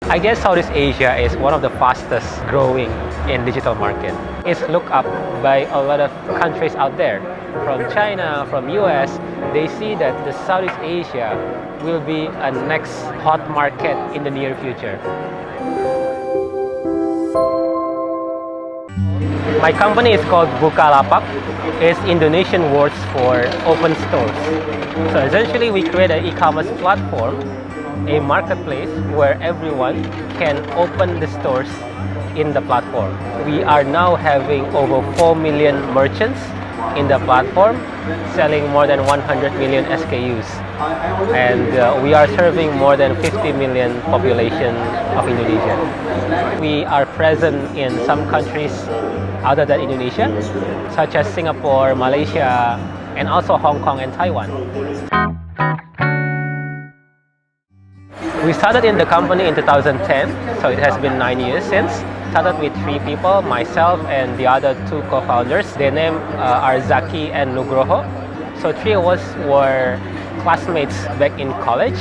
I guess Southeast Asia is one of the fastest growing in digital market. It's looked up by a lot of countries out there. From China, from US, they see that the Southeast Asia will be a next hot market in the near future. My company is called Bukalapak. It's Indonesian words for open stores. So essentially we create an e-commerce platform, a marketplace where everyone can open the stores in the platform. We are now having over 4 million merchants in the platform, selling more than 100 million SKUs. And we are serving more than 50 million population of Indonesia. We are present in some countries other than Indonesia, such as Singapore, Malaysia, and also Hong Kong and Taiwan. We started in the company in 2010, so it has been 9 years since. Started with 3 people, myself and the other 2 co-founders. Their names are Zaki and Nugroho. So 3 of us were classmates back in college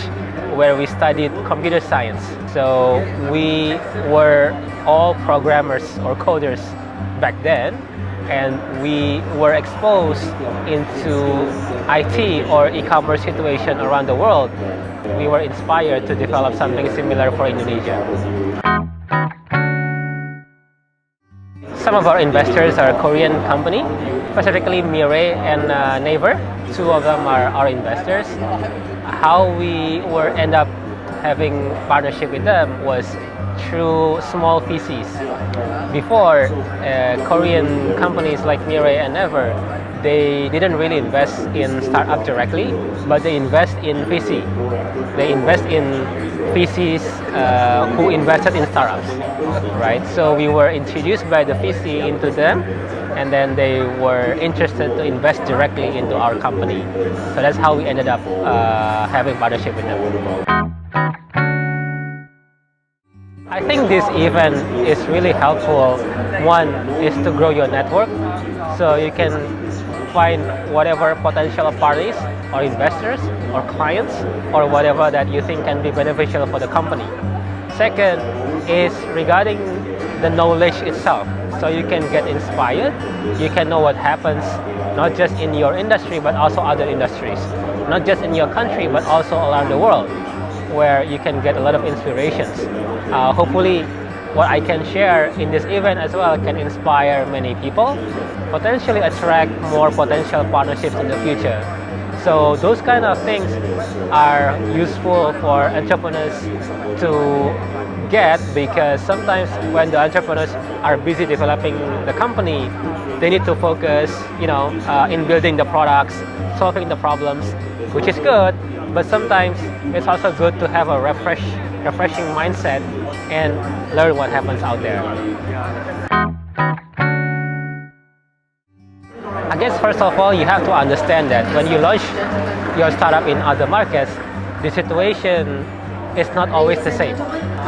where we studied computer science. So we were all programmers or coders back then, and we were exposed into IT or e-commerce situation around the world. We were inspired to develop something similar for Indonesia. Some of our investors are Korean company, specifically Mirai and Naver. 2 of them are our investors. How we were end up having partnership with them was through small VCs. Before, Korean companies like Mirai and Naver, they didn't really invest in startup directly, but they invest in VC. They invest in VCs who invested in startups, right? So we were introduced by the VC into them, and then they were interested to invest directly into our company. So that's how we ended up having partnership with them. I think this event is really helpful. One is to grow your network, so you can find whatever potential parties or investors or clients or whatever that you think can be beneficial for the company. Second is regarding the knowledge itself, so you can get inspired, you can know what happens not just in your industry but also other industries, not just in your country but also around the world, where you can get a lot of inspirations. Hopefully what I can share in this event as well can inspire many people, potentially attract more potential partnerships in the future. So those kind of things are useful for entrepreneurs to get, because sometimes when the entrepreneurs are busy developing the company, they need to focus, in building the products, solving the problems, which is good. But sometimes it's also good to have a refreshing mindset and learn what happens out there. I guess first of all, you have to understand that when you launch your startup in other markets, the situation is not always the same.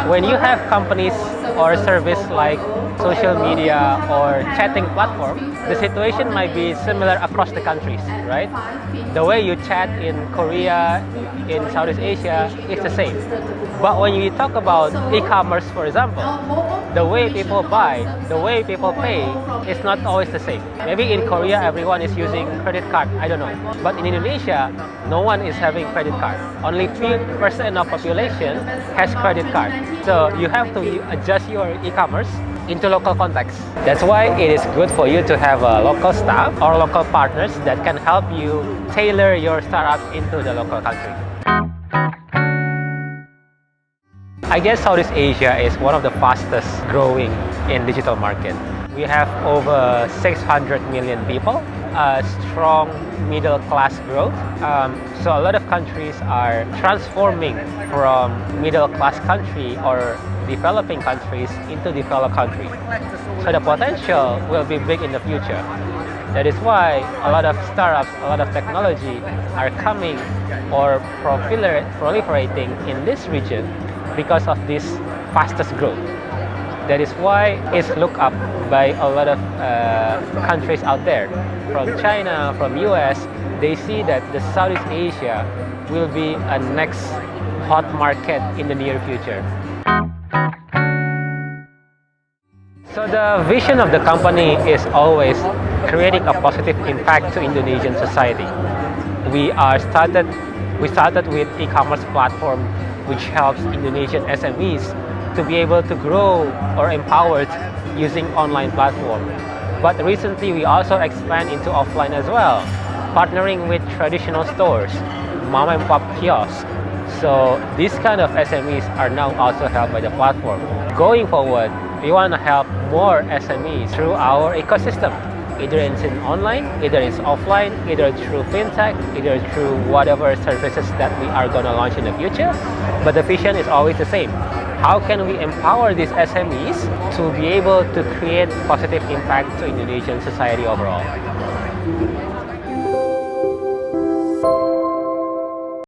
When you have companies or service like social media or chatting platform, the situation might be similar across the countries, right? The way you chat in Korea, in Southeast Asia, is the same. But when you talk about e-commerce, for example, the way people buy, the way people pay is not always the same. Maybe in Korea, everyone is using credit card, I don't know. But in Indonesia, no one is having credit card. Only 3% of population has credit card. So you have to adjust your e-commerce into local context. That's why it is good for you to have a local staff or local partners that can help you tailor your startup into the local country. I guess Southeast Asia is one of the fastest growing in digital market. We have over 600 million people, a strong middle class growth. So a lot of countries are transforming from middle class country or developing countries into developed countries. So the potential will be big in the future. That is why a lot of startups, a lot of technology are coming or proliferating in this region because of this fastest growth. That is why it's looked up by a lot of countries out there. From China, from US, they see that the Southeast Asia will be a next hot market in the near future. The vision of the company is always creating a positive impact to Indonesian society. We started with e-commerce platform which helps Indonesian SMEs to be able to grow or empowered using online platform. But recently we also expand into offline as well, partnering with traditional stores, mom and pop kiosks. So these kind of SMEs are now also helped by the platform. Going forward, we want to help more SMEs through our ecosystem. Either it's in online, either it's offline, either through fintech, either through whatever services that we are going to launch in the future. But the vision is always the same. How can we empower these SMEs to be able to create positive impact to Indonesian society overall?